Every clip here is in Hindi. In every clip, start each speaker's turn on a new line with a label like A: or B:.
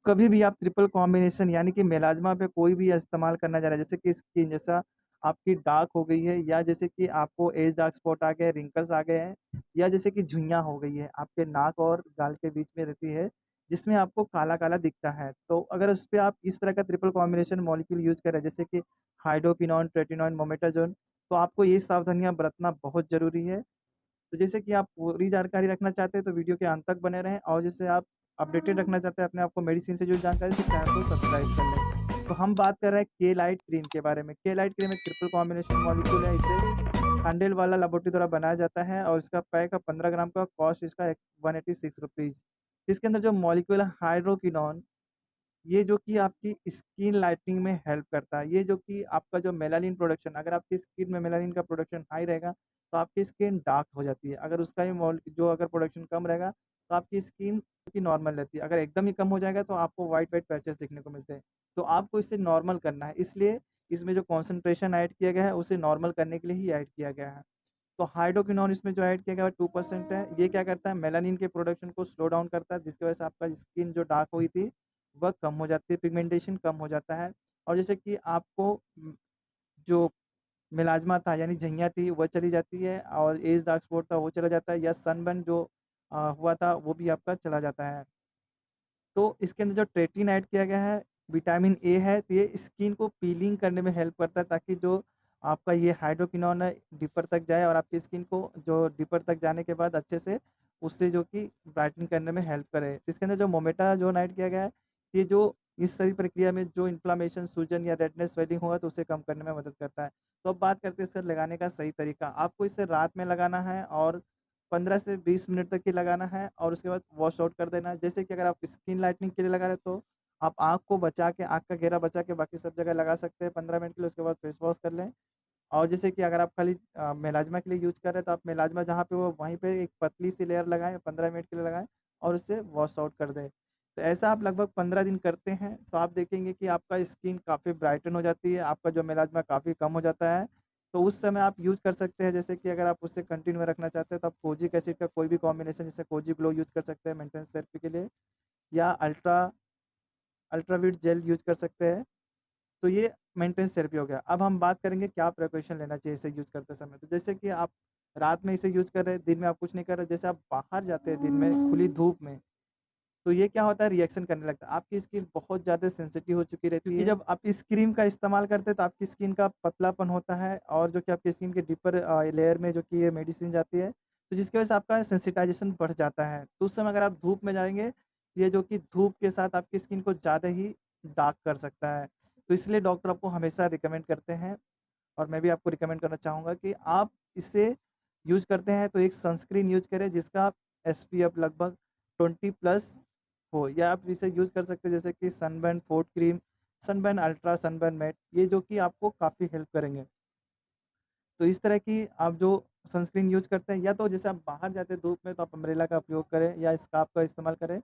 A: कभी भी आप ट्रिपल कॉम्बिनेशन यानी कि मेलाज़्मा पे कोई भी इस्तेमाल करना चाह रहे हैं, जैसे कि स्किन जैसा आपकी डार्क हो गई है या जैसे कि आपको एज डार्क स्पॉट आ गए, रिंकल्स आ गए हैं या जैसे कि झुर्रियाँ हो गई है, आपके नाक और गाल के बीच में रहती है, जिसमें आपको काला-काला दिखता है। तो अगर उस पे आप इस तरह का ट्रिपल कॉम्बिनेशन मॉलिक्यूल यूज़ करें, जैसे कि हाइड्रोक्विनोन, ट्रेटिनोन, मोमेटाजोन, तो आपको ये सावधानियाँ बरतना बहुत ज़रूरी है। तो जैसे कि आप पूरी जानकारी रखना चाहते हैं तो वीडियो के अंत तक बने रहें और जैसे आप अपडेटेड रखना चाहते हैं अपने आप को मेडिसिन से जुड़ी जानकारी तो चैनल को सब्सक्राइब कर लें। तो हम बात कर रहे हैं के-लाइट क्रीम के बारे में। के-लाइट क्रीम एक ट्रिपल कॉम्बिनेशन मॉलिक्यूल है। इसे खांडेलवाला लैबोरेटरी द्वारा बनाया जाता है और इसका पैक है 15 ग्राम का, कॉस्ट इसका एक ₹186। इसके अंदर जो मॉलिक्यूल है हाइड्रोक्विनोन, ये जो कि आपकी स्किन लाइटनिंग में हेल्प करता है। ये जो कि आपका जो मेलानिन प्रोडक्शन, अगर आपकी स्किन में मेलानिन का प्रोडक्शन हाई रहेगा, तो आपकी स्किन डार्क हो जाती है। अगर उसका ही अगर प्रोडक्शन कम रहेगा, तो आपकी स्किन की नॉर्मल रहती है। अगर एकदम ही कम हो जाएगा, तो आपको व्हाइट-व्हाइट पैचेज़ दिखने को मिलते हैं। तो आपको इसे नॉर्मल करना है, इसलिए इसमें जो कॉन्सन्ट्रेशन ऐड किया गया है, उसे नॉर्मल करने के लिए ही ऐड किया गया है। तो हाइड्रोक्विनोन इसमें जो ऐड किया गया है 2% है। ये क्या करता है, मेलानिन के प्रोडक्शन को स्लो डाउन करता है, जिसकी वजह से आपका स्किन जो डार्क हुई थी, वह कम हो जाती है, पिगमेंटेशन कम हो जाता है। और जैसे कि आपको जो मेलाज़्मा था यानी झइयाँ थी, वह चली जाती है और एज डार्क स्पॉट था वो चला जाता है या सनबर्न जो हुआ था वो भी आपका चला जाता है। तो इसके अंदर जो ट्रेटिन ऐड किया गया है, विटामिन ए है, तो ये स्किन को पीलिंग करने में हेल्प करता है ताकि जो आपका ये हाइड्रोक्विनोन है डीपर तक जाए और आपकी स्किन को जो डीपर तक जाने के बाद अच्छे से उससे जो कि ब्राइटनिंग करने में हेल्प करे। इसके अंदर जो मोमेटाजोन ऐड किया गया है, ये जो इस सारी प्रक्रिया में जो इन्फ्लेमेशन, सूजन या रेडनेस, स्वेलिंग होगा तो उसे कम करने में मदद करता है। तो अब बात करते हैं इसे लगाने का सही तरीका। आपको इसे रात में लगाना है और 15 से 20 मिनट तक ही लगाना है और उसके बाद वॉश आउट कर देना है। जैसे कि अगर आप स्किन लाइटनिंग के लिए लगा रहे हैं तो आप आँख को बचा के, आँख का घेरा बचा के बाकी सब जगह लगा सकते हैं 15 मिनट के लिए, उसके बाद फेस वॉश कर लें। और जैसे कि अगर आप खाली मेलाज़्मा के लिए यूज़ कर रहे हैं तो आप मेलाज़्मा जहाँ पे हो वहीं पे एक पतली सी लेयर लगाएँ, 15 मिनट के लिए लगाएँ और उससे वॉश आउट कर दें। तो ऐसा आप लगभग 15 दिन करते हैं तो आप देखेंगे कि आपका स्किन काफ़ी ब्राइटन हो जाती है, आपका जो मेलाज़्मा काफ़ी कम हो जाता है। तो उस समय आप यूज़ कर सकते हैं, जैसे कि अगर आप उससे कंटिन्यू रखना चाहते हैं तो आप कोजिक एसिड का कोई भी कॉम्बिनेशन जैसे कोजी ग्लो यूज़ कर सकते हैं मेंटेनेंस थेरेपी के लिए या अल्ट्रावीट जेल यूज़ कर सकते हैं। तो ये मेंटेनेंस थेरेपी हो गया। अब हम बात करेंगे क्या प्रिकॉशन लेना चाहिए इसे यूज़ करते समय। तो जैसे कि आप रात में इसे यूज़ कर रहे हैं, दिन में आप कुछ नहीं कर रहे, जैसे आप बाहर जाते हैं दिन में खुली धूप में, तो ये क्या होता है, रिएक्शन करने लगता है। आपकी स्किन बहुत ज़्यादा सेंसिटिव हो चुकी रहती है। क्योंकि जब आप इस क्रीम का इस्तेमाल करते हैं तो आपकी स्किन का पतलापन होता है और जो कि आपकी स्किन के डीपर लेयर में जो कि ये मेडिसिन जाती है, तो जिसकी वजह से आपका सेंसिटाइज़ेशन बढ़ जाता है। तो उस समय अगर आप धूप में जाएँगे, ये जो कि धूप के साथ आपकी स्किन को ज़्यादा ही डार्क कर सकता है। तो इसलिए डॉक्टर आपको हमेशा रिकमेंड करते हैं और मैं भी आपको रिकमेंड करना चाहूँगा कि आप इसे यूज़ करते हैं तो एक सनस्क्रीन यूज़ करें जिसका एसपीएफ लगभग 20 प्लस हो, या आप इसे यूज़ कर सकते हैं जैसे कि sunburn forte cream, sunburn ultra, sunburn matte, ये जो कि आपको काफ़ी हेल्प करेंगे। तो इस तरह की आप जो सनस्क्रीन यूज़ करते हैं या तो जैसे आप बाहर जाते हैं धूप में तो आप अम्ब्रेला का उपयोग करें या स्कार्फ का इस्तेमाल करें,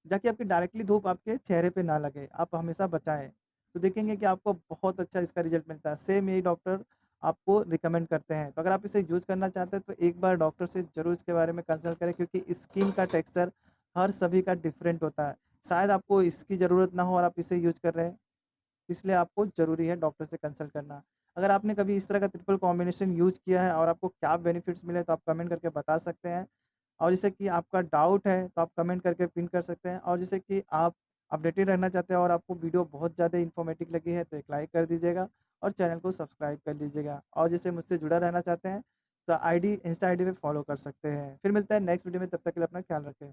A: ताकि आपकी डायरेक्टली धूप आपके चेहरे पे ना लगे, आप हमेशा बचाएँ। तो देखेंगे कि आपको बहुत अच्छा इसका रिज़ल्ट मिलता है। सेम यही डॉक्टर आपको रिकमेंड करते हैं। तो अगर आप इसे यूज़ करना चाहते हैं तो एक बार डॉक्टर से ज़रूर इसके बारे में कंसल्ट करें, क्योंकि स्किन का टेक्सचर हर सभी का डिफरेंट होता है। शायद आपको इसकी ज़रूरत ना हो और आप इसे यूज़ कर रहे हैं, इसलिए आपको ज़रूरी है डॉक्टर से कंसल्ट करना। अगर आपने कभी इस तरह का ट्रिपल कॉम्बिनेशन यूज़ किया है और आपको क्या बेनिफिट्स मिले तो आप कमेंट करके बता सकते हैं। और जैसे कि आपका डाउट है तो आप कमेंट करके पिन कर सकते हैं और जैसे कि आप अपडेटेड रहना चाहते हैं और आपको वीडियो बहुत ज़्यादा इन्फॉर्मेटिव लगी है तो एक लाइक कर दीजिएगा और चैनल को सब्सक्राइब कर लीजिएगा। और जैसे मुझसे जुड़ा रहना चाहते हैं तो इंस्टा आईडी पे फॉलो कर सकते हैं। फिर मिलता है नेक्स्ट वीडियो में, तब तक के लिए अपना ख्याल रखें।